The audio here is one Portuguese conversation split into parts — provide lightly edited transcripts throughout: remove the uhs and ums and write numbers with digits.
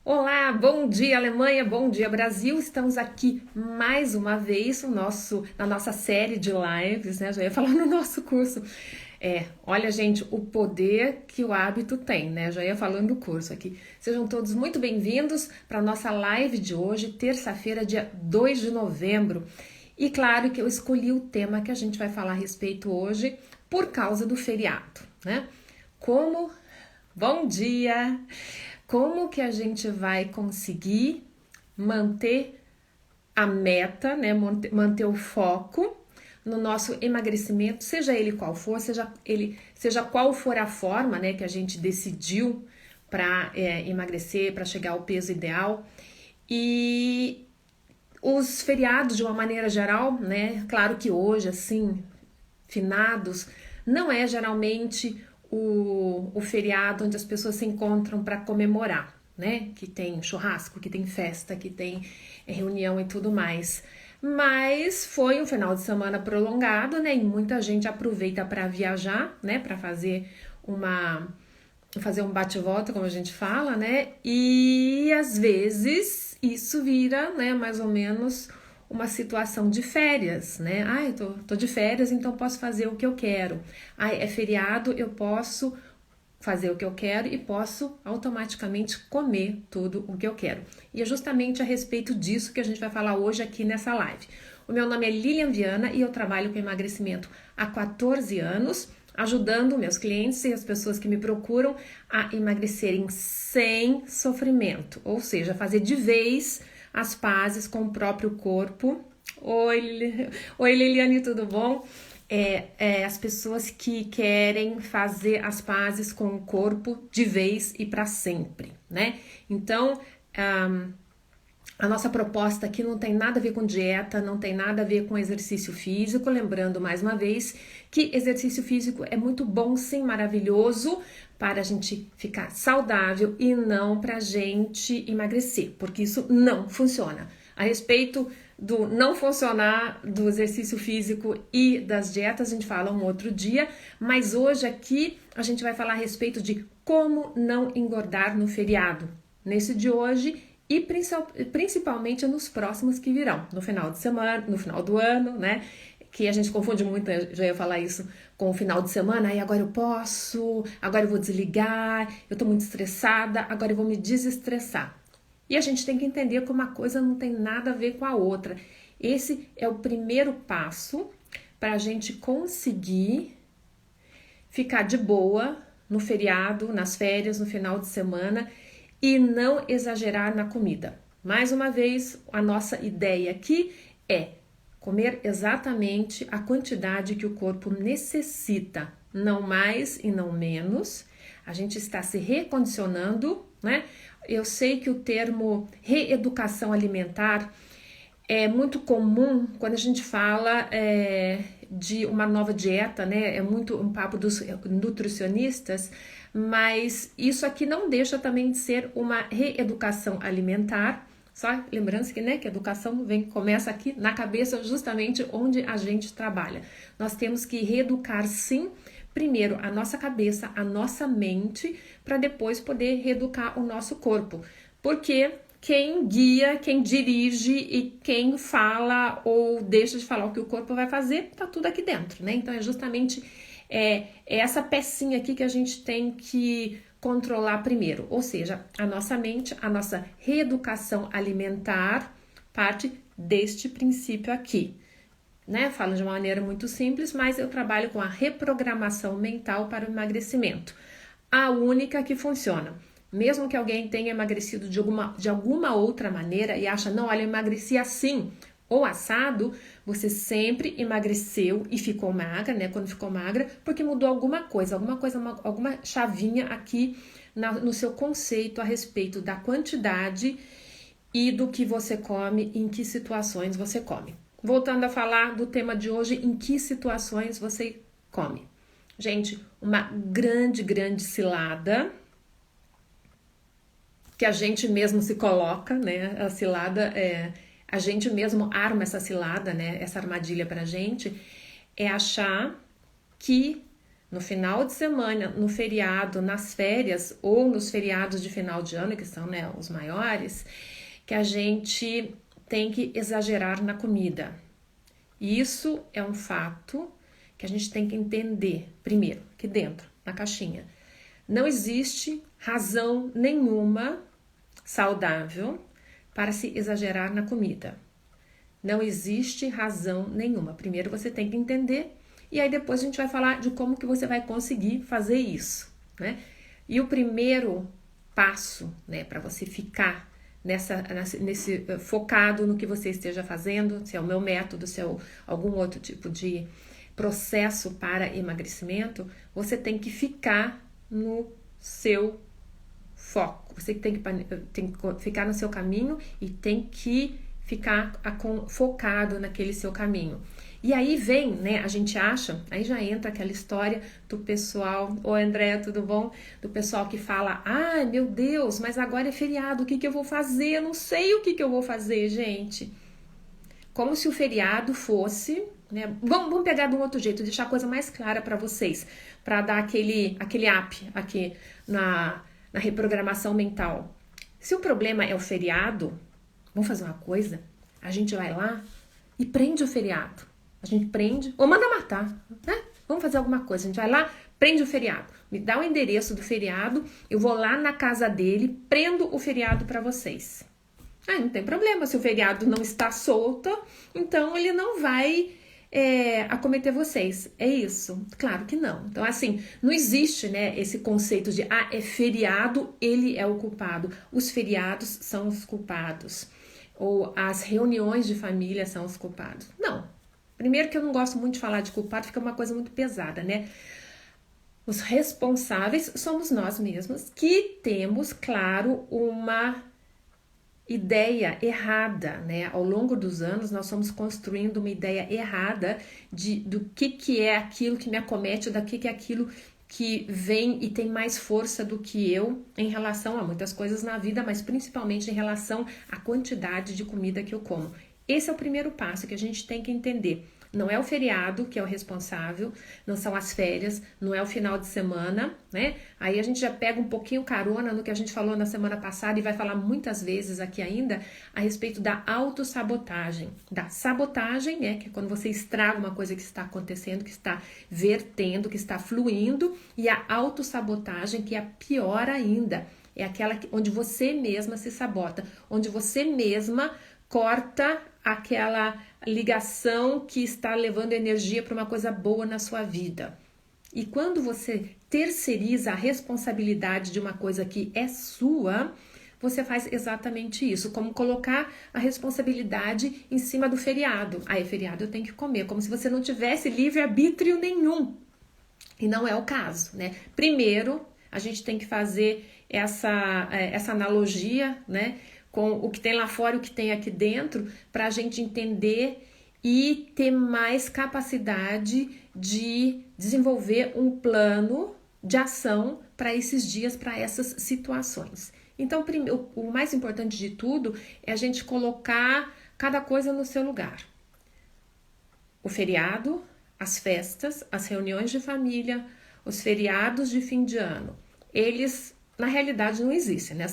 Olá, bom dia Alemanha, bom dia Brasil. Estamos aqui mais uma vez na nossa série de lives, né? Já ia falar no nosso curso. Olha, gente, o poder que o hábito tem, né? Já ia falando do curso aqui. Sejam todos muito bem-vindos para a nossa live de hoje, terça-feira, dia 2 de novembro. E claro que eu escolhi o tema que a gente vai falar a respeito hoje por causa do feriado, né? Como Bom dia! Como que a gente vai conseguir manter a meta, né? Manter o foco no nosso emagrecimento, seja ele qual for, seja qual for a forma, né, que a gente decidiu para emagrecer, para chegar ao peso ideal. E os feriados, de uma maneira geral, né? Claro que hoje, assim, finados, não é geralmente o feriado onde as pessoas se encontram para comemorar, né? Que tem churrasco, que tem festa, que tem reunião e tudo mais. Mas foi um final de semana prolongado, né? E muita gente aproveita para viajar, né? Para fazer um bate-volta, como a gente fala, né? E às vezes isso vira, né, mais ou menos uma situação de férias, né? Eu tô de férias, então posso fazer o que eu quero. É feriado, eu posso fazer o que eu quero e posso automaticamente comer tudo o que eu quero. E é justamente a respeito disso que a gente vai falar hoje aqui nessa live. O meu nome é Lilian Viana e eu trabalho com emagrecimento há 14 anos, ajudando meus clientes e as pessoas que me procuram a emagrecerem sem sofrimento, ou seja, fazer de vez as pazes com o próprio corpo. Oi Liliane, tudo bom? As pessoas que querem fazer as pazes com o corpo de vez e para sempre, né? Então, a nossa proposta aqui não tem nada a ver com dieta, não tem nada a ver com exercício físico. Lembrando mais uma vez que exercício físico é muito bom, sim, maravilhoso para a gente ficar saudável e não para a gente emagrecer, porque isso não funciona. A respeito do não funcionar do exercício físico e das dietas, a gente fala um outro dia, mas hoje aqui a gente vai falar a respeito de como não engordar no feriado. Nesse de hoje e principalmente nos próximos que virão, no final de semana, no final do ano, né? Que a gente confunde muito, já ia falar isso, com o final de semana, aí agora eu posso, agora eu vou desligar, eu tô muito estressada, agora eu vou me desestressar. E a gente tem que entender que uma coisa não tem nada a ver com a outra. Esse é o primeiro passo para a gente conseguir ficar de boa no feriado, nas férias, no final de semana e não exagerar na comida. Mais uma vez, a nossa ideia aqui é comer exatamente a quantidade que o corpo necessita, não mais e não menos. A gente está se recondicionando, né? Eu sei que o termo reeducação alimentar é muito comum quando a gente fala de uma nova dieta, né? É muito um papo dos nutricionistas, mas isso aqui não deixa também de ser uma reeducação alimentar. Só lembrando que, né, que a educação começa aqui na cabeça, justamente onde a gente trabalha. Nós temos que reeducar, sim, primeiro a nossa cabeça, a nossa mente, para depois poder reeducar o nosso corpo. Porque quem guia, quem dirige e quem fala ou deixa de falar o que o corpo vai fazer, tá tudo aqui dentro, né? Então é justamente essa pecinha aqui que a gente tem que controlar primeiro, ou seja, a nossa mente, a nossa reeducação alimentar parte deste princípio aqui, né? Falo de uma maneira muito simples, mas eu trabalho com a reprogramação mental para o emagrecimento, a única que funciona. Mesmo que alguém tenha emagrecido de alguma outra maneira e acha, não, olha, eu emagreci assim ou assado, você sempre emagreceu e ficou magra, né? Quando ficou magra, porque mudou alguma coisa, alguma chavinha aqui no seu conceito a respeito da quantidade e do que você come, em que situações você come. Voltando a falar do tema de hoje, em que situações você come. Gente, uma grande cilada que a gente mesmo se coloca, né? A cilada a gente mesmo arma essa cilada, né? Essa armadilha pra gente é achar que no final de semana, no feriado, nas férias ou nos feriados de final de ano, que são, né, os maiores, que a gente tem que exagerar na comida. E isso é um fato que a gente tem que entender, primeiro, aqui dentro, na caixinha. Não existe razão nenhuma saudável para se exagerar na comida. Não existe razão nenhuma. Primeiro você tem que entender e aí depois a gente vai falar de como que você vai conseguir fazer isso, né? E o primeiro passo, né, para você ficar nesse focado no que você esteja fazendo, se é o meu método, se é algum outro tipo de processo para emagrecimento, você tem que ficar no seu foco. Você tem que ficar no seu caminho e tem que ficar focado naquele seu caminho. E aí vem, né, a gente acha, aí já entra aquela história do pessoal, oi André, tudo bom? Do pessoal que fala, ai meu Deus, mas agora é feriado, o que eu vou fazer? Eu não sei o que eu vou fazer, gente. Como se o feriado fosse, né, vamos pegar de um outro jeito, deixar a coisa mais clara para vocês, para dar aquele up aqui na reprogramação mental. Se o problema é o feriado, vamos fazer uma coisa, a gente vai lá e prende o feriado. A gente prende, ou manda matar, né? Vamos fazer alguma coisa. A gente vai lá, prende o feriado. Me dá o endereço do feriado, eu vou lá na casa dele, prendo o feriado para vocês. Ah, não tem problema, se o feriado não está solto, então ele não vai acometer vocês. É isso? Claro que não. Então, assim, não existe, né, esse conceito de, é feriado, ele é o culpado. Os feriados são os culpados. Ou as reuniões de família são os culpados. Não. Primeiro que eu não gosto muito de falar de culpado, fica uma coisa muito pesada, né? Os responsáveis somos nós mesmos, que temos, claro, uma ideia errada, né? Ao longo dos anos, nós fomos construindo uma ideia errada do que é aquilo que me acomete, do que é aquilo que vem e tem mais força do que eu em relação a muitas coisas na vida, mas principalmente em relação à quantidade de comida que eu como. Esse é o primeiro passo que a gente tem que entender. Não é o feriado que é o responsável, não são as férias, não é o final de semana, né? Aí a gente já pega um pouquinho carona no que a gente falou na semana passada e vai falar muitas vezes aqui ainda a respeito da autossabotagem. Da sabotagem, né? Que é quando você estraga uma coisa que está acontecendo, que está vertendo, que está fluindo, e a autossabotagem, que é a pior ainda. É aquela onde você mesma se sabota, onde você mesma corta aquela ligação que está levando energia para uma coisa boa na sua vida. E quando você terceiriza a responsabilidade de uma coisa que é sua, você faz exatamente isso, como colocar a responsabilidade em cima do feriado. Aí, feriado eu tenho que comer, como se você não tivesse livre-arbítrio nenhum. E não é o caso, né? Primeiro, a gente tem que fazer essa analogia, né, com o que tem lá fora e o que tem aqui dentro, para a gente entender e ter mais capacidade de desenvolver um plano de ação para esses dias, para essas situações. Então, o mais importante de tudo é a gente colocar cada coisa no seu lugar. O feriado, as festas, as reuniões de família, os feriados de fim de ano, eles, na realidade, não existem, né?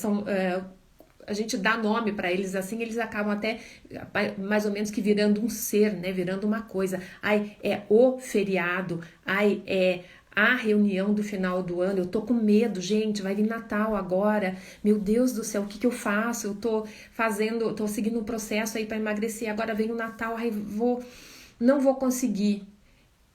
A gente dá nome para eles assim, eles acabam até mais ou menos que virando um ser, né? Virando uma coisa. Ai, é o feriado, ai, é a reunião do final do ano, eu tô com medo, gente, vai vir Natal agora, meu Deus do céu, o que eu faço? Eu tô seguindo um processo aí para emagrecer, agora vem o Natal, ai, não vou conseguir.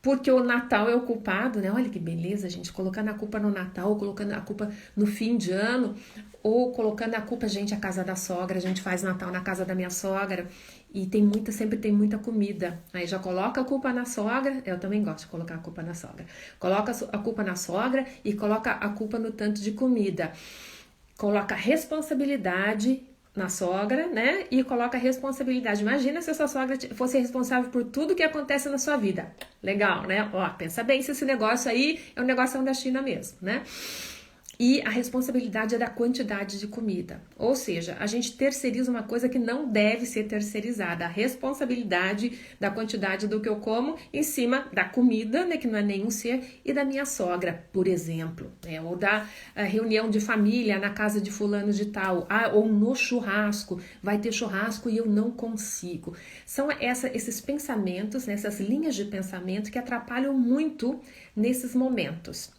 Porque o Natal é o culpado, né? Olha que beleza, gente, colocando a culpa no Natal, ou colocando a culpa no fim de ano, ou colocando a culpa, gente, a casa da sogra, a gente faz Natal na casa da minha sogra, e sempre tem muita comida. Aí já coloca a culpa na sogra, eu também gosto de colocar a culpa na sogra. Coloca a culpa na sogra e coloca a culpa no tanto de comida. Coloca a responsabilidade na sogra, né? E coloca a responsabilidade. Imagina se a sua sogra fosse responsável por tudo que acontece na sua vida. Legal, né? Ó, pensa bem se esse negócio aí é um negócio da China mesmo, né? E a responsabilidade é da quantidade de comida. Ou seja, a gente terceiriza uma coisa que não deve ser terceirizada. A responsabilidade da quantidade do que eu como em cima da comida, né, que não é nenhum ser, e da minha sogra, por exemplo. Né, ou da reunião de família na casa de fulano de tal. Ou no churrasco. Vai ter churrasco e eu não consigo. São esses pensamentos, né, essas linhas de pensamento que atrapalham muito nesses momentos.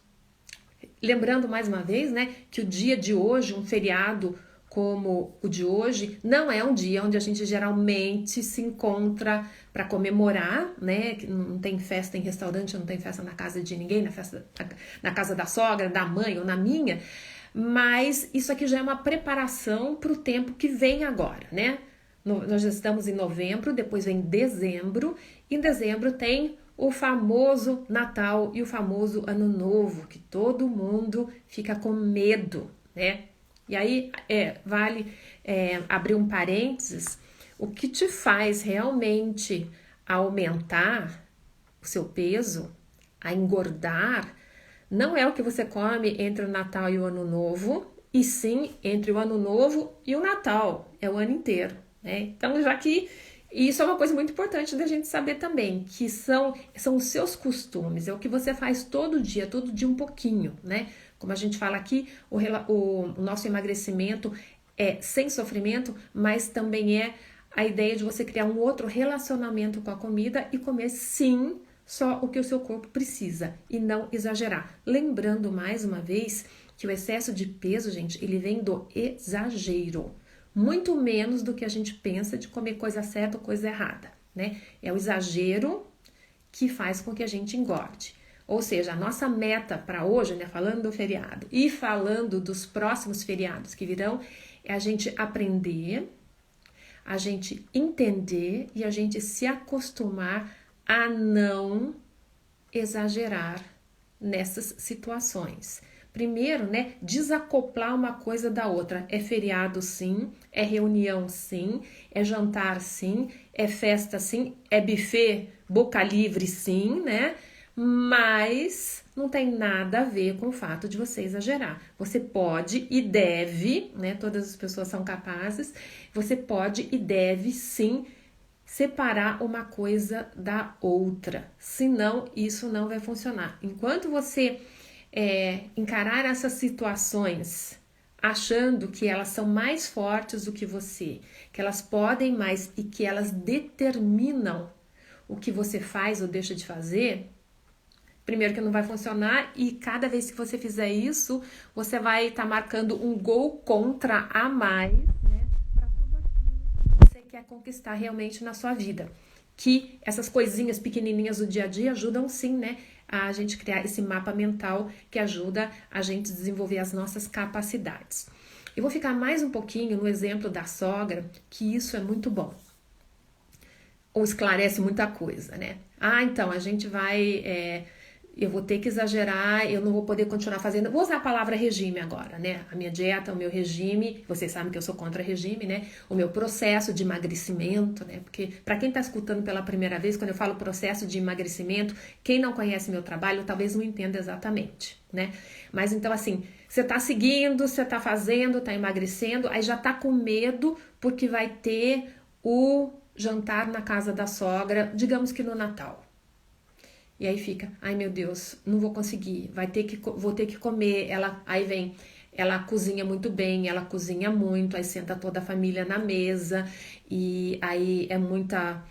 Lembrando mais uma vez, né, que o dia de hoje, um feriado como o de hoje, não é um dia onde a gente geralmente se encontra para comemorar, né? Não tem festa em restaurante, não tem festa na casa de ninguém, na casa da sogra, da mãe ou na minha, mas isso aqui já é uma preparação para o tempo que vem agora, né? Nós já estamos em novembro, depois vem dezembro, e em dezembro tem o famoso Natal e o famoso Ano Novo, que todo mundo fica com medo, né? E aí vale abrir um parênteses, o que te faz realmente aumentar o seu peso, a engordar, não é o que você come entre o Natal e o Ano Novo, e sim entre o Ano Novo e o Natal, é o ano inteiro, né? Então, já que isso é uma coisa muito importante da gente saber também, que são os seus costumes, é o que você faz todo dia um pouquinho, né? Como a gente fala aqui, o nosso emagrecimento é sem sofrimento, mas também é a ideia de você criar um outro relacionamento com a comida e comer sim só o que o seu corpo precisa e não exagerar. Lembrando mais uma vez que o excesso de peso, gente, ele vem do exagero. Muito menos do que a gente pensa de comer coisa certa ou coisa errada, né? É o exagero que faz com que a gente engorde. Ou seja, a nossa meta para hoje, né, falando do feriado e falando dos próximos feriados que virão, é a gente aprender, a gente entender e a gente se acostumar a não exagerar nessas situações. Primeiro, né, desacoplar uma coisa da outra. É feriado sim, é reunião sim, é jantar sim, é festa sim, é buffet, boca livre sim, né? Mas não tem nada a ver com o fato de você exagerar. Você pode e deve, né? Todas as pessoas são capazes, você pode e deve sim separar uma coisa da outra. Senão, isso não vai funcionar. Enquanto você encarar essas situações achando que elas são mais fortes do que você, que elas podem mais e que elas determinam o que você faz ou deixa de fazer, primeiro que não vai funcionar e cada vez que você fizer isso, você vai estar marcando um gol contra a mais, né, para tudo aquilo que você quer conquistar realmente na sua vida. Que essas coisinhas pequenininhas do dia a dia ajudam sim, né, a gente criar esse mapa mental que ajuda a gente desenvolver as nossas capacidades. Eu vou ficar mais um pouquinho no exemplo da sogra, que isso é muito bom. Ou esclarece muita coisa, né? Então a gente vai... eu vou ter que exagerar, eu não vou poder continuar fazendo. Vou usar a palavra regime agora, né? A minha dieta, o meu regime, vocês sabem que eu sou contra regime, né? O meu processo de emagrecimento, né? Porque para quem tá escutando pela primeira vez, quando eu falo processo de emagrecimento, quem não conhece meu trabalho talvez não entenda exatamente, né? Mas então assim, você tá seguindo, você tá fazendo, tá emagrecendo, aí já tá com medo porque vai ter o jantar na casa da sogra, digamos que no Natal. E aí fica, ai meu Deus, não vou conseguir, vou ter que comer. Ela cozinha muito bem, ela cozinha muito, aí senta toda a família na mesa e aí é muita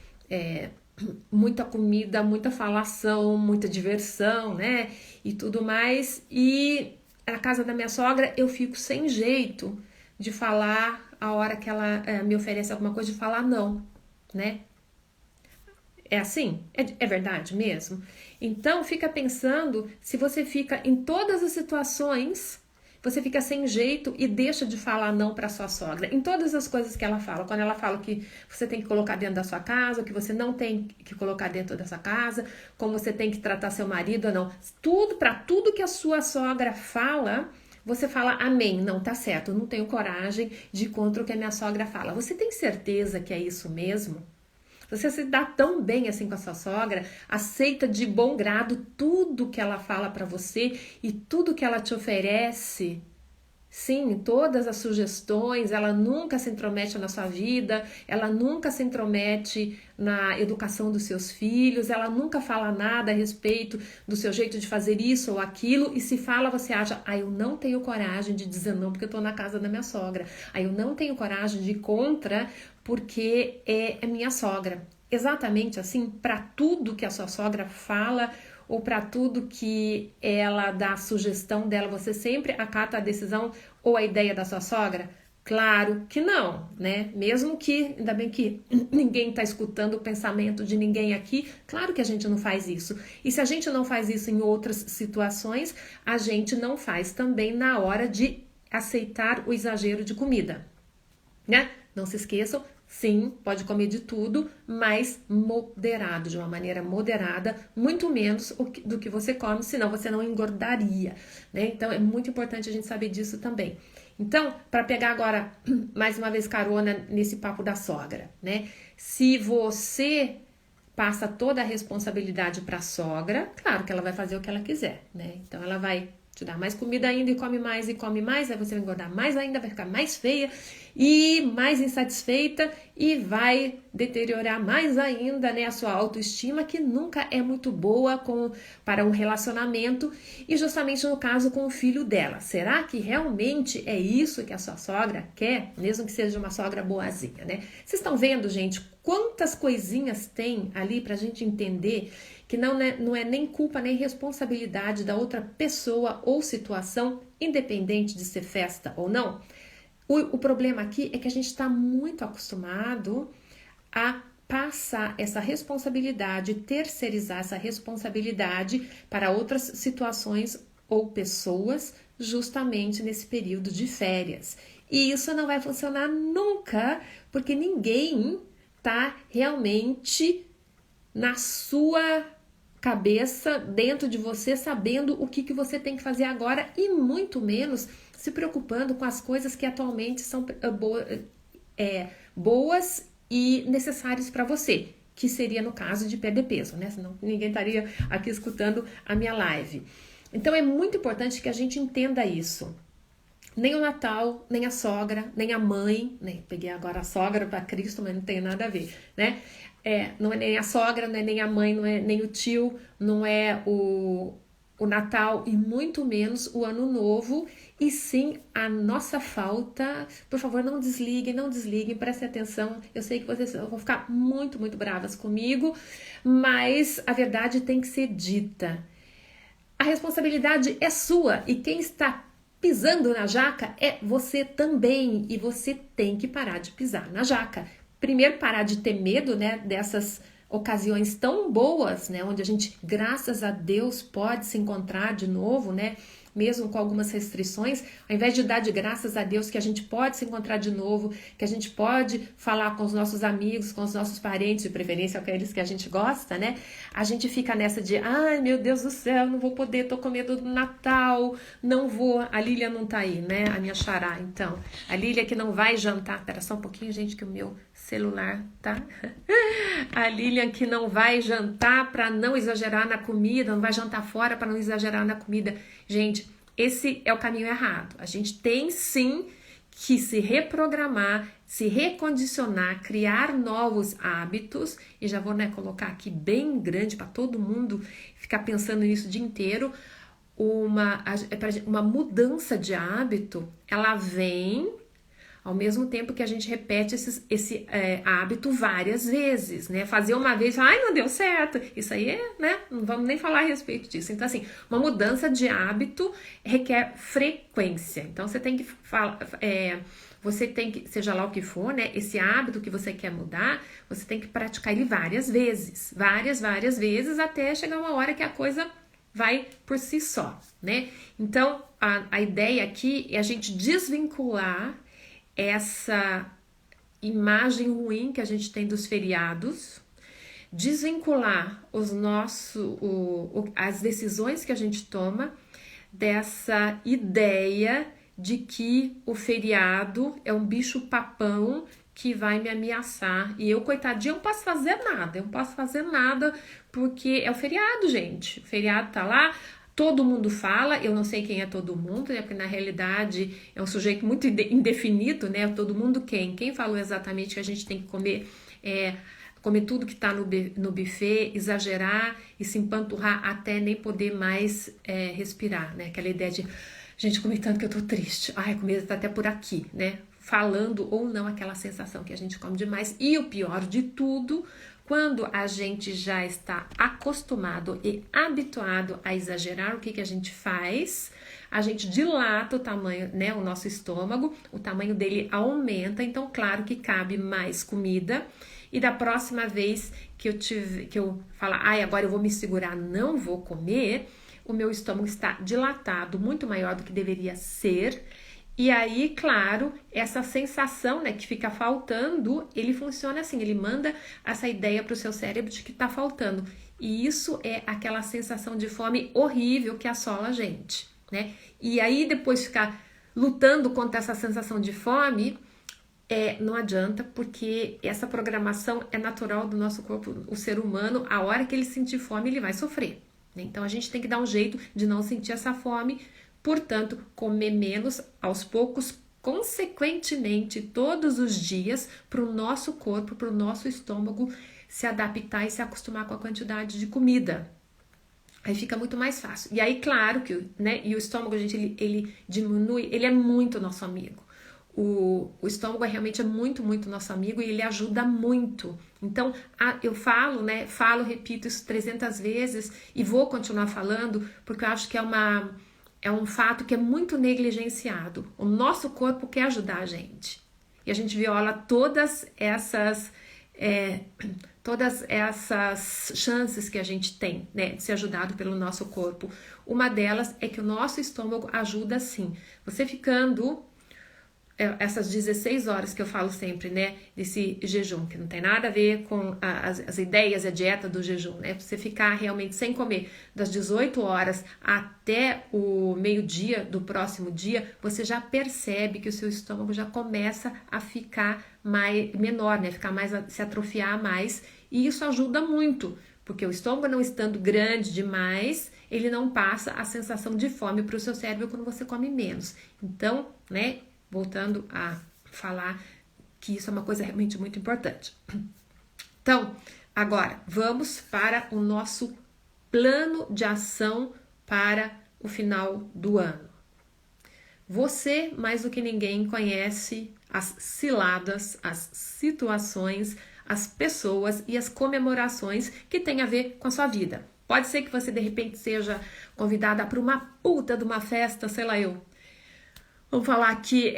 comida, muita falação, muita diversão, né? E tudo mais. E na casa da minha sogra eu fico sem jeito de falar a hora que ela me oferece alguma coisa, de falar não, né? É assim? É verdade mesmo? Então, fica pensando se você fica em todas as situações, você fica sem jeito e deixa de falar não para sua sogra. Em todas as coisas que ela fala. Quando ela fala que você tem que colocar dentro da sua casa, que você não tem que colocar dentro dessa casa, como você tem que tratar seu marido ou não. Para tudo que a sua sogra fala, você fala amém. Não, tá certo, eu não tenho coragem de ir contra o que a minha sogra fala. Você tem certeza que é isso mesmo? Você se dá tão bem assim com a sua sogra, aceita de bom grado tudo que ela fala para você e tudo que ela te oferece. Sim, todas as sugestões, ela nunca se intromete na sua vida, ela nunca se intromete na educação dos seus filhos, ela nunca fala nada a respeito do seu jeito de fazer isso ou aquilo, e se fala, você acha, eu não tenho coragem de dizer não porque eu tô na casa da minha sogra, eu não tenho coragem de ir contra porque é minha sogra. Exatamente assim, para tudo que a sua sogra fala, ou para tudo que ela dá a sugestão dela, você sempre acata a decisão ou a ideia da sua sogra? Claro que não, né? Mesmo que, ainda bem que ninguém está escutando o pensamento de ninguém aqui, claro que a gente não faz isso. E se a gente não faz isso em outras situações, a gente não faz também na hora de aceitar o exagero de comida, né? Não se esqueçam, sim, pode comer de tudo, mas moderado, de uma maneira moderada, muito menos do que você come, senão você não engordaria, né? Então é muito importante a gente saber disso também. Então, para pegar agora mais uma vez carona nesse papo da sogra, né? Se você passa toda a responsabilidade para a sogra, claro que ela vai fazer o que ela quiser, né? Então ela vai te dar mais comida ainda e come mais, aí você vai engordar mais ainda, vai ficar mais feia e mais insatisfeita e vai deteriorar mais ainda, né, a sua autoestima, que nunca é muito boa para um relacionamento, e justamente no caso com o filho dela. Será que realmente é isso que a sua sogra quer, mesmo que seja uma sogra boazinha, né? Vocês estão vendo, gente, quantas coisinhas tem ali pra gente entender que não é nem culpa nem responsabilidade da outra pessoa ou situação, independente de ser festa ou não. O problema aqui é que a gente está muito acostumado a passar essa responsabilidade, terceirizar essa responsabilidade para outras situações ou pessoas, justamente nesse período de férias. E isso não vai funcionar nunca, porque ninguém está realmente na sua cabeça, dentro de você, sabendo o que você tem que fazer agora, e muito menos se preocupando com as coisas que atualmente são boas e necessárias para você, que seria no caso de perder peso, né? Senão ninguém estaria aqui escutando a minha live. Então é muito importante que a gente entenda isso. Nem o Natal, nem a sogra, nem a mãe, né? Peguei agora a sogra para Cristo, mas não tem nada a ver, né? Não é nem a sogra, não é nem a mãe, não é nem o tio, não é o Natal e muito menos o Ano Novo, e sim a nossa falta. Por favor, não desliguem, prestem atenção. Eu sei que vocês vão ficar muito, muito bravas comigo, mas a verdade tem que ser dita. A responsabilidade é sua, e quem está pisando na jaca é você também, e você tem que parar de pisar na jaca. Primeiro, parar de ter medo, né, dessas ocasiões tão boas, né, onde a gente, graças a Deus, pode se encontrar de novo, né, mesmo com algumas restrições, ao invés de dar de graças a Deus que a gente pode se encontrar de novo, que a gente pode falar com os nossos amigos, com os nossos parentes, de preferência aqueles que a gente gosta, né? A gente fica nessa de, ai meu Deus do céu, não vou poder, tô com medo do Natal, não vou. A Lília não tá aí, né? A minha xará, então. A Lília que não vai jantar, pera só um pouquinho, gente, que o meu celular, tá? A Lilian que não vai jantar para não exagerar na comida, não vai jantar fora para não exagerar na comida. Gente, esse é o caminho errado. A gente tem sim que se reprogramar, se recondicionar, criar novos hábitos, e já vou, né, colocar aqui bem grande para todo mundo ficar pensando nisso o dia inteiro. Uma mudança de hábito, ela vem ao mesmo tempo que a gente repete esse hábito várias vezes, né? Fazer uma vez, ai, não deu certo. Isso aí né? Não vamos nem falar a respeito disso. Então, assim, uma mudança de hábito requer frequência. Então, você tem que seja lá o que for, né? Esse hábito que você quer mudar, você tem que praticar ele várias vezes. Várias vezes, até chegar uma hora que a coisa vai por si só, né? Então, a ideia aqui é a gente desvincular essa imagem ruim que a gente tem dos feriados, desvincular as decisões que a gente toma dessa ideia de que o feriado é um bicho papão que vai me ameaçar. E eu, coitadinha, não posso fazer nada. Eu não posso fazer nada porque é o feriado, gente. O feriado tá lá, todo mundo fala. Eu não sei quem é todo mundo, né? Porque na realidade é um sujeito muito indefinido, né? Todo mundo quem? Quem falou exatamente que a gente tem que comer comer tudo que está no buffet, exagerar e se empanturrar até nem poder mais respirar, né? Aquela ideia de, gente, comi tanto que eu tô triste. Ai, a comida tá até por aqui, né? Falando ou não aquela sensação que a gente come demais. E o pior de tudo, quando a gente já está acostumado e habituado a exagerar, o que a gente faz? A gente dilata o tamanho, né? O nosso estômago, o tamanho dele aumenta, então claro que cabe mais comida. E da próxima vez que eu falar, ai, agora eu vou me segurar, não vou comer, o meu estômago está dilatado, muito maior do que deveria ser. E aí, claro, essa sensação, né, que fica faltando, ele funciona assim, ele manda essa ideia para o seu cérebro de que está faltando. E isso é aquela sensação de fome horrível que assola a gente, né? E aí, depois ficar lutando contra essa sensação de fome, não adianta, porque essa programação é natural do nosso corpo, o ser humano, a hora que ele sentir fome, ele vai sofrer, né? Então a gente tem que dar um jeito de não sentir essa fome, portanto, comer menos aos poucos, consequentemente, todos os dias, para o nosso corpo, para o nosso estômago se adaptar e se acostumar com a quantidade de comida. Aí fica muito mais fácil. E aí, claro que, né, e o estômago, gente, ele diminui, ele é muito nosso amigo. O estômago realmente é muito, muito nosso amigo e ele ajuda muito. Então, eu falo, né? Repito isso 300 vezes e vou continuar falando, porque eu acho que é um fato que é muito negligenciado. O nosso corpo quer ajudar a gente. E a gente viola todas essas chances que a gente tem, né, de ser ajudado pelo nosso corpo. Uma delas é que o nosso estômago ajuda sim. Você ficando essas 16 horas que eu falo sempre, né, desse jejum, que não tem nada a ver com as ideias e a dieta do jejum, né, você ficar realmente sem comer das 18 horas até o meio-dia do próximo dia, você já percebe que o seu estômago já começa a ficar menor, né, se atrofiar mais, e isso ajuda muito, porque o estômago não estando grande demais, ele não passa a sensação de fome para o seu cérebro quando você come menos. Então, né, voltando a falar que isso é uma coisa realmente muito importante. Então, agora, vamos para o nosso plano de ação para o final do ano. Você, mais do que ninguém, conhece as ciladas, as situações, as pessoas e as comemorações que têm a ver com a sua vida. Pode ser que você, de repente, seja convidada para uma puta de uma festa, sei lá eu. Vamos falar que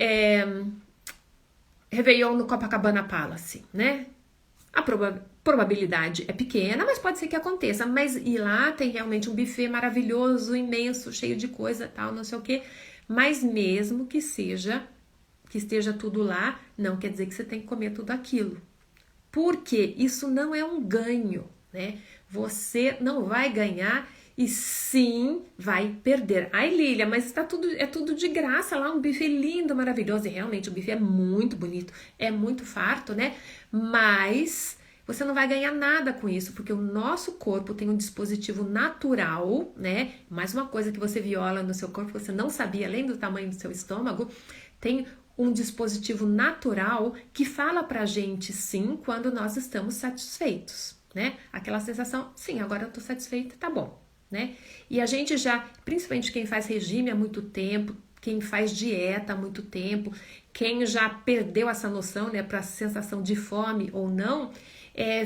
Réveillon no Copacabana Palace, né? A probabilidade é pequena, mas pode ser que aconteça. E lá tem realmente um buffet maravilhoso, imenso, cheio de coisa, tal, não sei o quê. Mas mesmo que esteja tudo lá, não quer dizer que você tem que comer tudo aquilo. Porque isso não é um ganho, né? Você não vai ganhar e sim vai perder. Ai, Lília, mas é tudo de graça lá, um buffet lindo, maravilhoso. E realmente o buffet é muito bonito, é muito farto, né? Mas você não vai ganhar nada com isso, porque o nosso corpo tem um dispositivo natural, né? Mais uma coisa que você viola no seu corpo, você não sabia, além do tamanho do seu estômago, tem um dispositivo natural que fala pra gente sim quando nós estamos satisfeitos, né? Aquela sensação, sim, agora eu tô satisfeita, tá bom. Né? E a gente já, principalmente quem faz regime há muito tempo, quem faz dieta há muito tempo, quem já perdeu essa noção, né, para a sensação de fome ou não,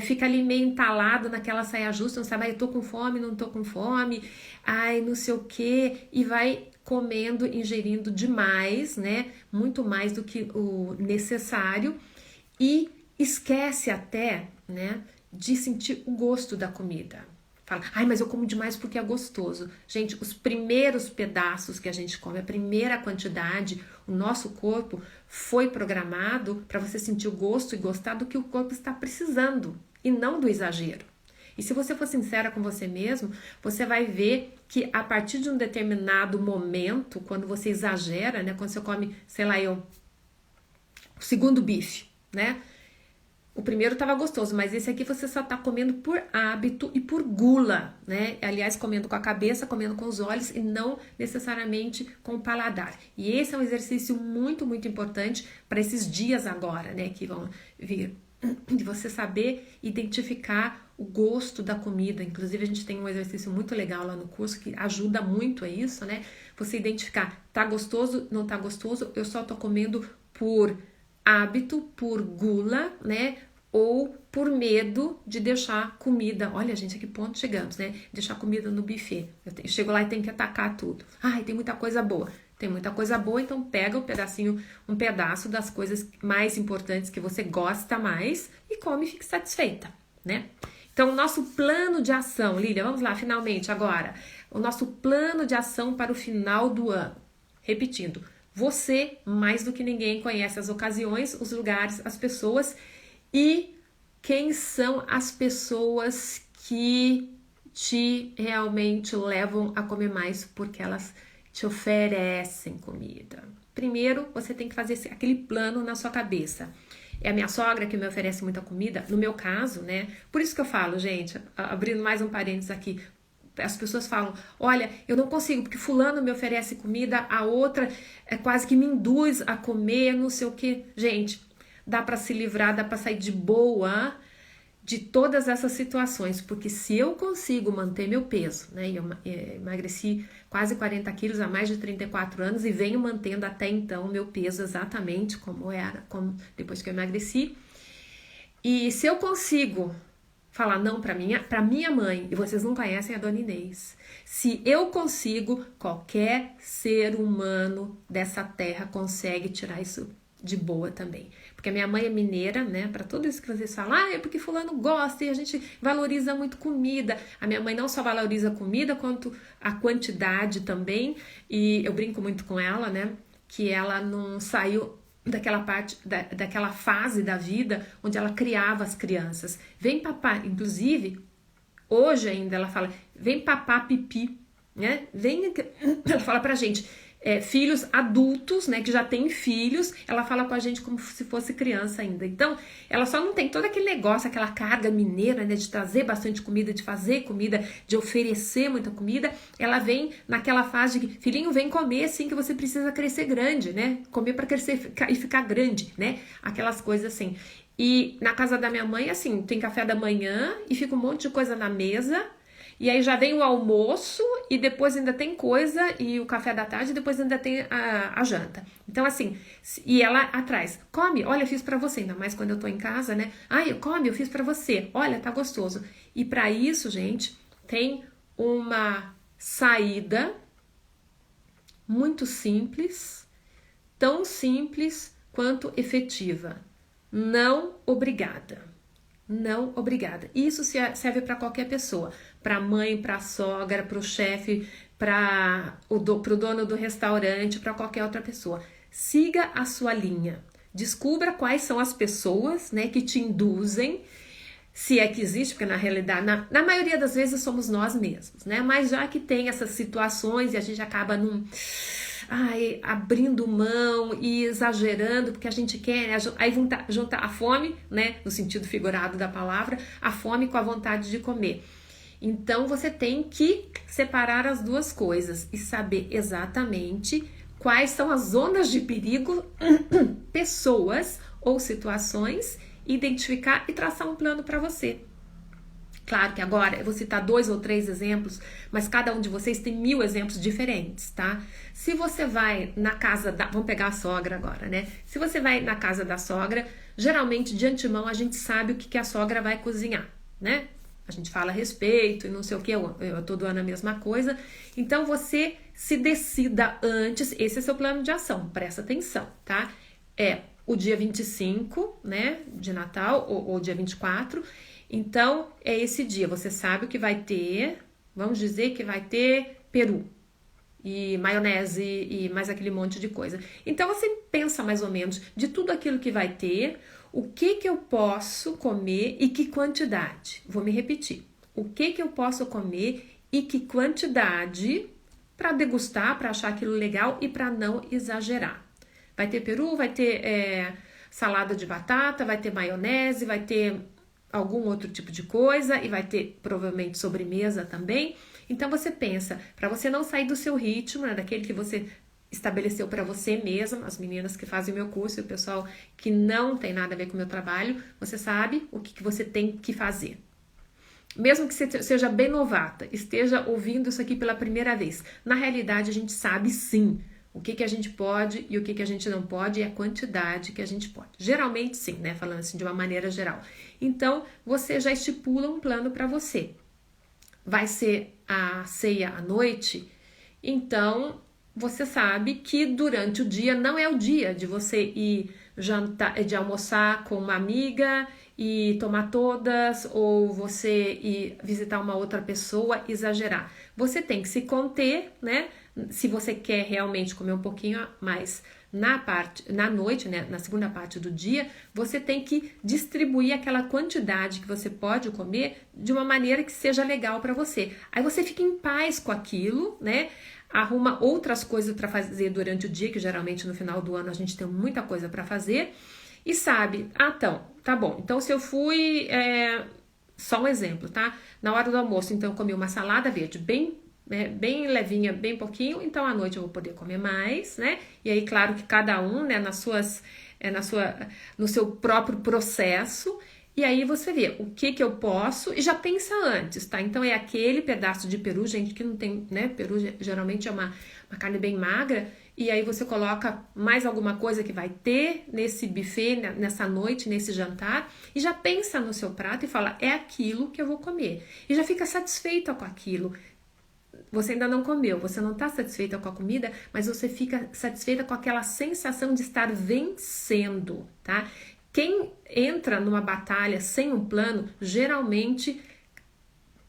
fica ali meio entalado naquela saia justa, não sabe, eu tô com fome, não tô com fome, ai, não sei o que, e vai comendo, ingerindo demais, né, muito mais do que o necessário, e esquece até, né, de sentir o gosto da comida. Fala, ai, mas eu como demais porque é gostoso. Gente, os primeiros pedaços que a gente come, a primeira quantidade, o nosso corpo foi programado para você sentir o gosto e gostar do que o corpo está precisando e não do exagero. E se você for sincera com você mesmo, você vai ver que a partir de um determinado momento, quando você exagera, né, quando você come, sei lá, o segundo bife, né? O primeiro estava gostoso, mas esse aqui você só está comendo por hábito e por gula, né? Aliás, comendo com a cabeça, comendo com os olhos e não necessariamente com o paladar. E esse é um exercício muito, muito importante para esses dias agora, né? Que vão vir, de você saber identificar o gosto da comida. Inclusive, a gente tem um exercício muito legal lá no curso que ajuda muito a isso, né? Você identificar, tá gostoso, não tá gostoso, eu só tô comendo por hábito, por gula, né? Ou por medo de deixar comida. Olha, gente, a que ponto chegamos, né? Deixar comida no buffet. Eu chego lá e tenho que atacar tudo. Ai, tem muita coisa boa. Tem muita coisa boa, então pega um pedaço das coisas mais importantes que você gosta mais e come e fique satisfeita, né? Então, o nosso plano de ação, Lília, vamos lá, finalmente agora. O nosso plano de ação para o final do ano. Repetindo, você, mais do que ninguém, conhece as ocasiões, os lugares, as pessoas e quem são as pessoas que te realmente levam a comer mais porque elas te oferecem comida. Primeiro, você tem que fazer aquele plano na sua cabeça. É a minha sogra que me oferece muita comida, no meu caso, né? Por isso que eu falo, gente, abrindo mais um parênteses aqui, as pessoas falam, olha, eu não consigo, porque fulano me oferece comida, a outra quase que me induz a comer, não sei o que. Gente, dá para se livrar, dá para sair de boa de todas essas situações, porque se eu consigo manter meu peso, né, eu emagreci quase 40 quilos há mais de 34 anos e venho mantendo até então meu peso exatamente como era depois que eu emagreci, e se eu consigo falar não para minha mãe, e vocês não conhecem a Dona Inês, se eu consigo, qualquer ser humano dessa terra consegue tirar isso de boa também. Porque a minha mãe é mineira, né? Para tudo isso que vocês falam, é porque fulano gosta e a gente valoriza muito comida. A minha mãe não só valoriza a comida, quanto a quantidade também. E eu brinco muito com ela, né? Que ela não saiu daquela fase da vida onde ela criava as crianças. Vem papar, inclusive, hoje ainda ela fala, vem papar pipi, né? Ela fala pra gente, filhos adultos, né, que já têm filhos, ela fala com a gente como se fosse criança ainda. Então, ela só não tem todo aquele negócio, aquela carga mineira, né, de trazer bastante comida, de fazer comida, de oferecer muita comida. Ela vem naquela fase de, filhinho, vem comer assim que você precisa crescer grande, né, comer para crescer e ficar grande, né, aquelas coisas assim. E na casa da minha mãe, assim, tem café da manhã e fica um monte de coisa na mesa. E aí já vem o almoço e depois ainda tem coisa e o café da tarde e depois ainda tem a janta. Então assim, e ela atrás, come, olha, eu fiz pra você, ainda mais quando eu tô em casa, né? Come, eu fiz pra você, olha, tá gostoso. E pra isso, gente, tem uma saída muito simples, tão simples quanto efetiva. Não obrigada. Não, obrigada. Isso serve para qualquer pessoa, para a mãe, para a sogra, para o chefe, para o dono do restaurante, para qualquer outra pessoa. Siga a sua linha. Descubra quais são as pessoas, né, que te induzem, se é que existe, porque na realidade, na maioria das vezes somos nós mesmos, né? Mas já que tem essas situações e a gente acaba abrindo mão e exagerando, porque a gente quer, né? Aí juntar a fome, né, no sentido figurado da palavra, a fome com a vontade de comer. Então, você tem que separar as duas coisas e saber exatamente quais são as zonas de perigo, pessoas ou situações, identificar e traçar um plano para você. Claro que agora eu vou citar 2 ou 3 exemplos, mas cada um de vocês tem 1000 exemplos diferentes, tá? Se você vai na casa vamos pegar a sogra agora, né? Se você vai na casa da sogra, geralmente de antemão a gente sabe o que a sogra vai cozinhar, né? A gente fala a respeito e não sei o que, eu tô doando a mesma coisa. Então você se decida antes, esse é seu plano de ação, presta atenção, tá? O dia 25, né, de Natal, ou dia 24. Então, é esse dia, você sabe o que vai ter, vamos dizer que vai ter peru, e maionese, e mais aquele monte de coisa. Então, você pensa mais ou menos de tudo aquilo que vai ter, o que eu posso comer e que quantidade. Vou me repetir. O que eu posso comer e que quantidade para degustar, para achar aquilo legal e para não exagerar. Vai ter peru, vai ter salada de batata, vai ter maionese, vai ter algum outro tipo de coisa e vai ter provavelmente sobremesa também. Então você pensa, para você não sair do seu ritmo, né, daquele que você estabeleceu para você mesma, as meninas que fazem meu curso e o pessoal que não tem nada a ver com o meu trabalho, você sabe o que você tem que fazer. Mesmo que você seja bem novata, esteja ouvindo isso aqui pela primeira vez, na realidade a gente sabe sim o que a gente pode e o que a gente não pode e a quantidade que a gente pode. Geralmente sim, né? Falando assim de uma maneira geral. Então, você já estipula um plano para você. Vai ser a ceia à noite, então você sabe que durante o dia não é o dia de você ir jantar, de almoçar com uma amiga e tomar todas, ou você ir visitar uma outra pessoa, exagerar. Você tem que se conter, né? Se você quer realmente comer um pouquinho mais na noite, né, na segunda parte do dia, você tem que distribuir aquela quantidade que você pode comer de uma maneira que seja legal para você. Aí você fica em paz com aquilo, né? Arruma outras coisas para fazer durante o dia, que geralmente no final do ano a gente tem muita coisa para fazer, e sabe, então, tá bom, então se eu fui, só um exemplo, tá? Na hora do almoço, então eu comi uma salada verde bem levinha, bem pouquinho, então à noite eu vou poder comer mais, né? E aí, claro que cada um, né, no seu próprio processo, e aí você vê o que eu posso e já pensa antes, tá? Então é aquele pedaço de peru, gente, que não tem, né? Peru geralmente é uma carne bem magra, e aí você coloca mais alguma coisa que vai ter nesse buffet, nessa noite, nesse jantar, e já pensa no seu prato e fala, é aquilo que eu vou comer. E já fica satisfeita com aquilo. Você ainda não comeu, você não está satisfeita com a comida, mas você fica satisfeita com aquela sensação de estar vencendo, tá? Quem entra numa batalha sem um plano, geralmente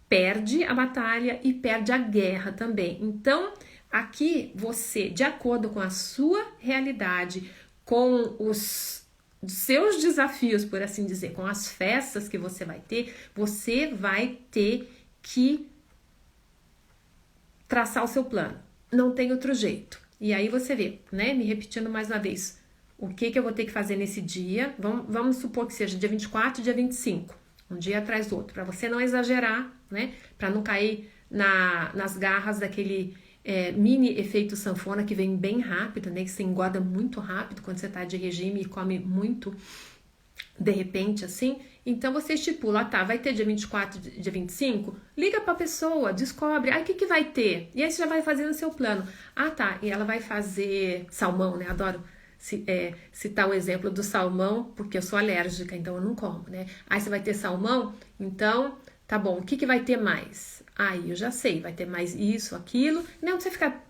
perde a batalha e perde a guerra também. Então, aqui você, de acordo com a sua realidade, com os seus desafios, por assim dizer, com as festas que você vai ter que traçar o seu plano. Não tem outro jeito. E aí você vê, né? Me repetindo mais uma vez. O que eu vou ter que fazer nesse dia? Vamos supor que seja dia 24 e dia 25. Um dia atrás do outro. Para você não exagerar, né? Para não cair nas garras daquele mini efeito sanfona que vem bem rápido, né? Que você engorda muito rápido quando você está de regime e come muito de repente, assim. Então você estipula, tá, vai ter dia 24, dia 25, liga pra pessoa, descobre, o que vai ter? E aí você já vai fazendo o seu plano. Tá, e ela vai fazer salmão, né? Adoro citar o exemplo do salmão, porque eu sou alérgica, então eu não como, né? Aí você vai ter salmão, então, tá bom, o que vai ter mais? Aí eu já sei, vai ter mais isso, aquilo, não precisa ficar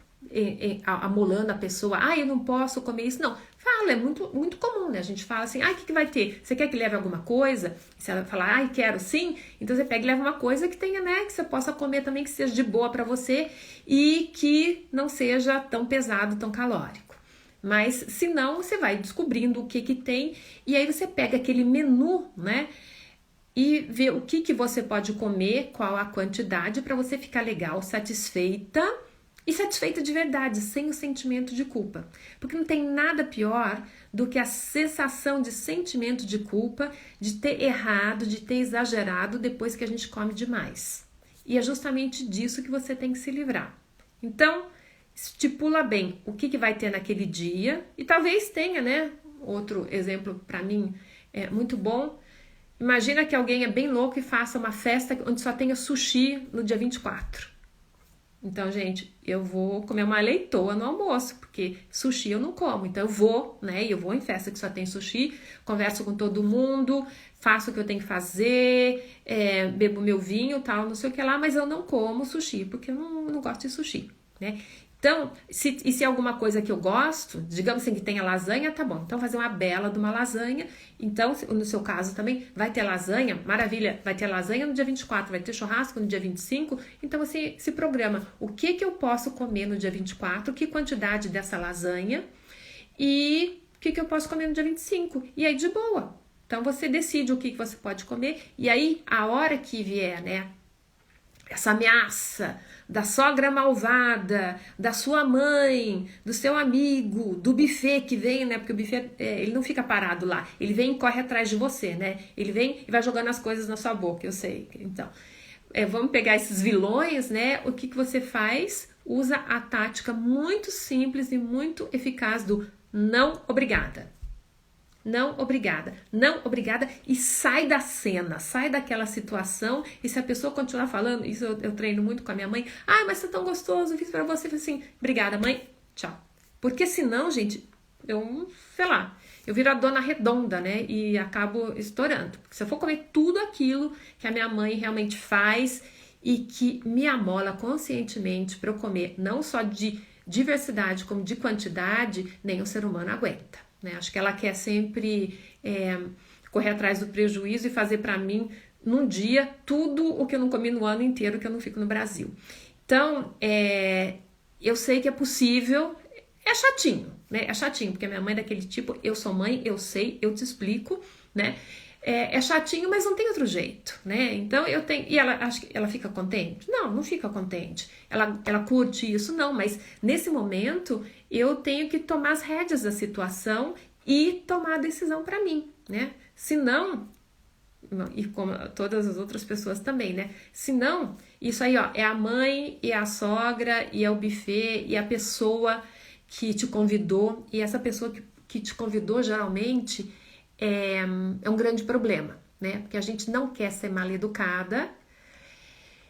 amolando a pessoa, eu não posso comer isso, não. Fala, é muito, muito comum, né? A gente fala assim, o que vai ter? Você quer que leve alguma coisa? Se ela falar, quero sim, então você pega e leva uma coisa que tenha, né? Que você possa comer também, que seja de boa pra você e que não seja tão pesado, tão calórico. Mas, se não, você vai descobrindo o que tem e aí você pega aquele menu, né? E vê o que você pode comer, qual a quantidade para você ficar legal, satisfeita e satisfeita de verdade, sem o sentimento de culpa. Porque não tem nada pior do que a sensação de sentimento de culpa, de ter errado, de ter exagerado depois que a gente come demais. E é justamente disso que você tem que se livrar. Então, estipula bem o que vai ter naquele dia. E talvez tenha, né? Outro exemplo para mim muito bom. Imagina que alguém é bem louco e faça uma festa onde só tenha sushi no dia 24. Então, gente, eu vou comer uma leitoa no almoço, porque sushi eu não como. Então, eu vou, né? Eu vou em festa que só tem sushi, converso com todo mundo, faço o que eu tenho que fazer, bebo meu vinho, tal, não sei o que lá, mas eu não como sushi, porque eu não gosto de sushi, né? Então, se é alguma coisa que eu gosto, digamos assim que tenha lasanha, tá bom. Então, fazer uma bela de uma lasanha. Então, no seu caso também, vai ter lasanha, maravilha, vai ter lasanha no dia 24, vai ter churrasco no dia 25. Então, você se programa. O que eu posso comer no dia 24, que quantidade dessa lasanha e o que eu posso comer no dia 25. E aí, de boa. Então, você decide o que você pode comer e aí, a hora que vier, né, essa ameaça da sogra malvada, da sua mãe, do seu amigo, do buffet que vem, né? Porque o buffet, ele não fica parado lá. Ele vem e corre atrás de você, né? Ele vem e vai jogando as coisas na sua boca, eu sei. Então, vamos pegar esses vilões, né? O que você faz? Usa a tática muito simples e muito eficaz do não obrigada. Não obrigada, não obrigada, e sai da cena, sai daquela situação. E se a pessoa continuar falando, isso eu treino muito com a minha mãe, mas tá tão gostoso, fiz pra você, assim, obrigada mãe, tchau. Porque senão, gente, sei lá, eu viro a dona redonda, né, e acabo estourando. Porque se eu for comer tudo aquilo que a minha mãe realmente faz e que me amola conscientemente para eu comer, não só de diversidade como de quantidade, nenhum ser humano aguenta. Né? Acho que ela quer sempre correr atrás do prejuízo e fazer para mim, num dia, tudo o que eu não comi no ano inteiro, que eu não fico no Brasil. Então, eu sei que é possível, é chatinho, né? É chatinho, porque a minha mãe é daquele tipo, eu sou mãe, eu sei, eu te explico, né? É chatinho, mas não tem outro jeito, né? Então eu tenho. E ela, acho que ela fica contente? Não fica contente. Ela curte isso? Não, mas nesse momento eu tenho que tomar as rédeas da situação e tomar a decisão para mim, né? Senão, e como todas as outras pessoas também, né? Senão, isso aí, ó, é a mãe, e a sogra, e é o buffet, e a pessoa que te convidou, e essa pessoa que te convidou geralmente é um grande problema, né? Porque a gente não quer ser mal educada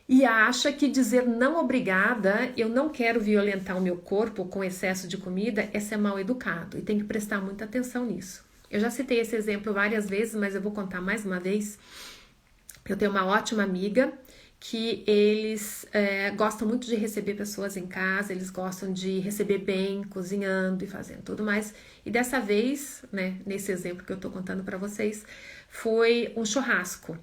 e acha que dizer não obrigada, eu não quero violentar o meu corpo com excesso de comida, é ser mal educado. E tem que prestar muita atenção nisso. Eu já citei esse exemplo várias vezes, mas eu vou contar mais uma vez. Eu tenho uma ótima amiga que eles gostam muito de receber pessoas em casa, eles gostam de receber bem, cozinhando e fazendo tudo mais. E dessa vez, né, nesse exemplo que eu tô contando para vocês, foi um churrasco.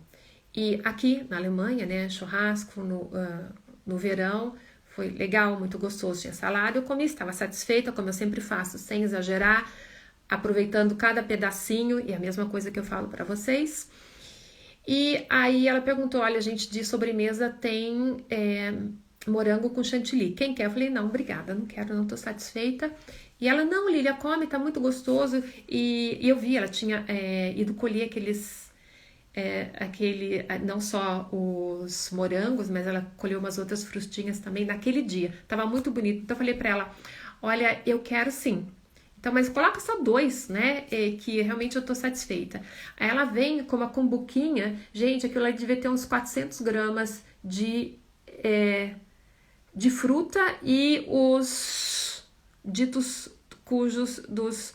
E aqui na Alemanha, né, churrasco no verão, foi legal, muito gostoso, tinha salada, eu comi, estava satisfeita, como eu sempre faço, sem exagerar, aproveitando cada pedacinho, e a mesma coisa que eu falo para vocês. E aí ela perguntou, olha, gente, de sobremesa tem morango com chantilly, quem quer? Eu falei, não, obrigada, não quero, não tô satisfeita. E ela, não, Lília, come, tá muito gostoso. E eu vi, ela tinha ido colher não só os morangos, mas ela colheu umas outras frutinhas também naquele dia. Tava muito bonito. Então eu falei pra ela, olha, eu quero sim. Então, mas coloca só 2, né? Que realmente eu tô satisfeita. Aí ela vem com uma cumbuquinha. Gente, aquilo lá devia ter uns 400 gramas de fruta e os ditos cujos dos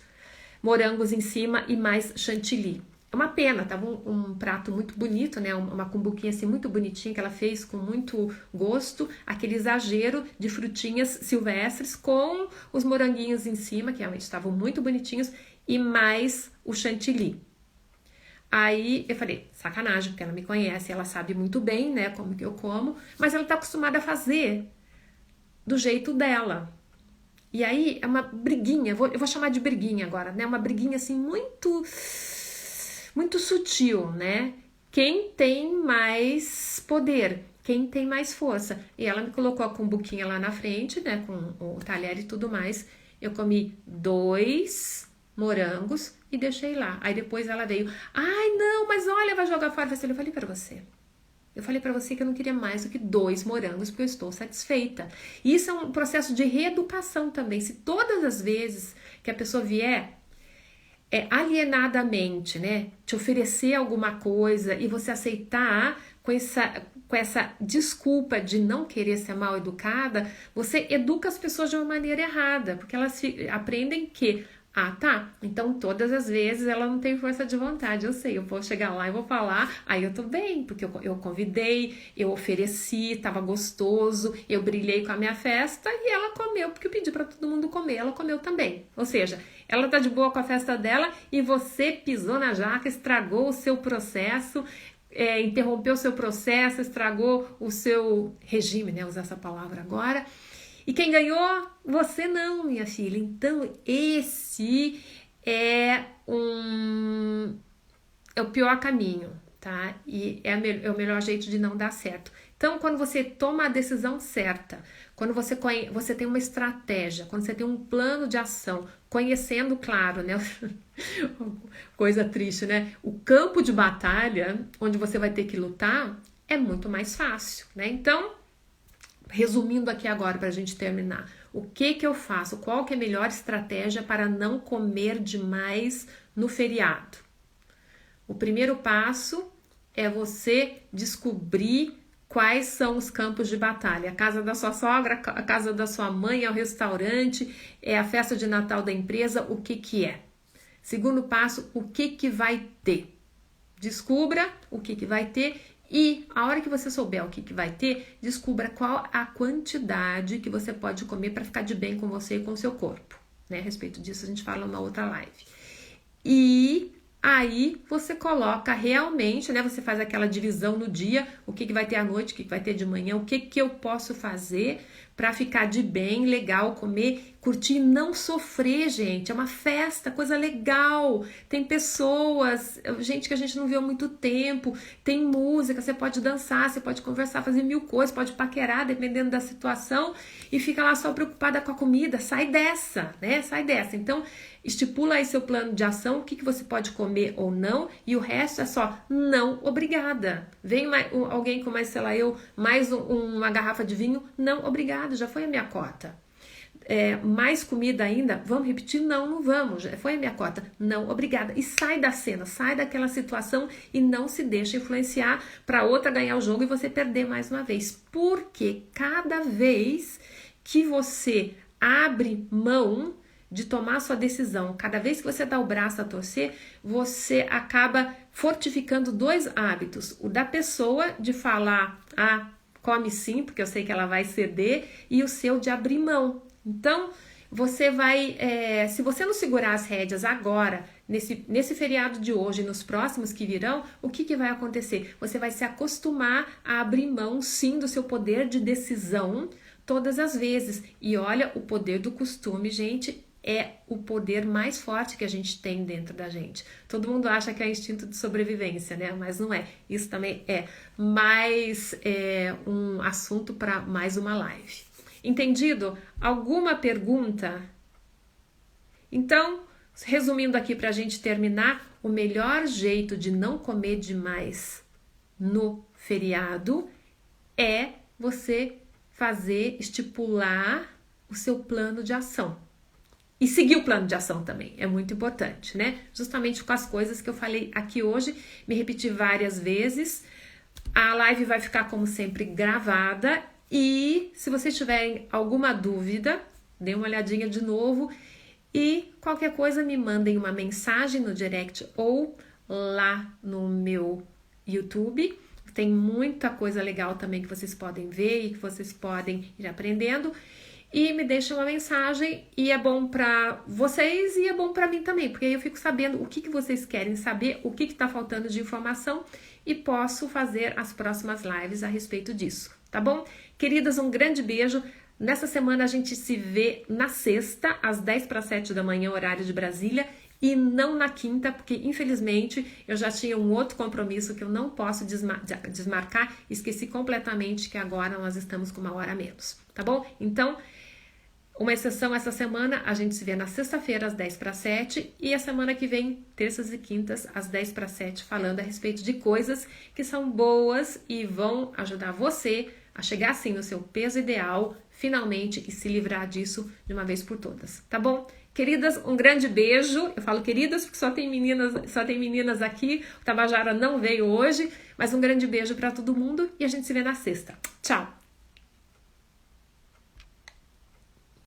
morangos em cima e mais chantilly. É uma pena, tava um prato muito bonito, né? Uma cumbuquinha assim muito bonitinha que ela fez com muito gosto, aquele exagero de frutinhas silvestres com os moranguinhos em cima, que realmente estavam muito bonitinhos, e mais o chantilly. Aí eu falei, sacanagem, porque ela me conhece, ela sabe muito bem, né, como que eu como, mas ela tá acostumada a fazer do jeito dela. E aí é uma briguinha, eu vou chamar de briguinha agora, né? Uma briguinha assim muito sutil, né? Quem tem mais poder, quem tem mais força. E ela me colocou a cumbuquinha lá na frente, né? Com o talher e tudo mais. Eu comi 2 morangos e deixei lá. Aí depois ela veio, ai não, mas olha, vai jogar fora. Eu falei pra você. Eu falei pra você que eu não queria mais do que 2 morangos, porque eu estou satisfeita. E isso é um processo de reeducação também. Se todas as vezes que a pessoa vier alienadamente, né, te oferecer alguma coisa e você aceitar com essa desculpa de não querer ser mal educada, você educa as pessoas de uma maneira errada, porque elas aprendem que tá, então todas as vezes ela não tem força de vontade, eu sei, eu vou chegar lá e vou falar, aí eu tô bem, porque eu convidei, eu ofereci, tava gostoso, eu brilhei com a minha festa e ela comeu, porque eu pedi pra todo mundo comer, ela comeu também, ou seja, ela tá de boa com a festa dela e você pisou na jaca, estragou o seu processo, interrompeu o seu processo, estragou o seu regime, né, usar essa palavra agora. E quem ganhou? Você não, minha filha. Então, esse é o pior caminho, tá? E é o melhor jeito de não dar certo. Então, quando você toma a decisão certa, quando você tem uma estratégia, quando você tem um plano de ação, conhecendo, claro, né? Coisa triste, né? O campo de batalha, onde você vai ter que lutar, é muito mais fácil, né? Então, resumindo aqui agora para a gente terminar, o que eu faço? Qual que é a melhor estratégia para não comer demais no feriado? O primeiro passo é você descobrir quais são os campos de batalha. A casa da sua sogra, a casa da sua mãe, é o restaurante, é a festa de Natal da empresa, o que é? Segundo passo, o que vai ter? Descubra o que vai ter e a hora que você souber o que vai ter, descubra qual a quantidade que você pode comer para ficar de bem com você e com o seu corpo. Né? A respeito disso a gente fala numa outra live. E aí você coloca realmente, né? Você faz aquela divisão no dia, o que vai ter à noite, o que vai ter de manhã, o que eu posso fazer para ficar de bem, legal, comer, curtir, não sofrer, gente. É uma festa, coisa legal. Tem pessoas, gente que a gente não viu há muito tempo, tem música, você pode dançar, você pode conversar, fazer mil coisas, pode paquerar, dependendo da situação, e fica lá só preocupada com a comida. Sai dessa, né? Sai dessa. Então, estipula aí seu plano de ação, o que você pode comer ou não, e o resto é só não obrigada. Vem alguém com mais, sei lá, mais uma garrafa de vinho, não obrigada, já foi a minha cota. Mais comida ainda, vamos repetir? Não vamos, já foi a minha cota, não obrigada. E sai da cena, sai daquela situação e não se deixa influenciar para outra ganhar o jogo e você perder mais uma vez. Porque cada vez que você abre mão de tomar sua decisão, cada vez que você dá o braço a torcer, você acaba fortificando dois hábitos. O da pessoa de falar, come sim, porque eu sei que ela vai ceder, e o seu de abrir mão. Então, você vai, se você não segurar as rédeas agora, nesse feriado de hoje e nos próximos que virão, o que vai acontecer? Você vai se acostumar a abrir mão, sim, do seu poder de decisão todas as vezes. E olha, o poder do costume, gente, é o poder mais forte que a gente tem dentro da gente. Todo mundo acha que é instinto de sobrevivência, né? Mas não é. Isso também é mais um assunto para mais uma live. Entendido? Alguma pergunta? Então, resumindo aqui para a gente terminar, o melhor jeito de não comer demais no feriado é você estipular o seu plano de ação. E seguir o plano de ação também, é muito importante, né? Justamente com as coisas que eu falei aqui hoje, me repeti várias vezes. A live vai ficar, como sempre, gravada. E se vocês tiverem alguma dúvida, dê uma olhadinha de novo. E qualquer coisa, me mandem uma mensagem no direct ou lá no meu YouTube. Tem muita coisa legal também que vocês podem ver e que vocês podem ir aprendendo. E me deixa uma mensagem e é bom para vocês e é bom para mim também, porque aí eu fico sabendo o que vocês querem saber, o que está faltando de informação e posso fazer as próximas lives a respeito disso, tá bom? Queridas, um grande beijo. Nessa semana a gente se vê na sexta, às 6:50 da manhã, horário de Brasília, e não na quinta, porque infelizmente eu já tinha um outro compromisso que eu não posso desmarcar, esqueci completamente que agora nós estamos com 1 hora a menos, tá bom? Então, uma exceção essa semana, a gente se vê na sexta-feira às 6:50 e a semana que vem, terças e quintas, às 6:50, falando a respeito de coisas que são boas e vão ajudar você a chegar assim no seu peso ideal, finalmente, e se livrar disso de uma vez por todas, tá bom? Queridas, um grande beijo. Eu falo queridas porque só tem meninas aqui. O Tabajara não veio hoje, mas um grande beijo para todo mundo e a gente se vê na sexta. Tchau!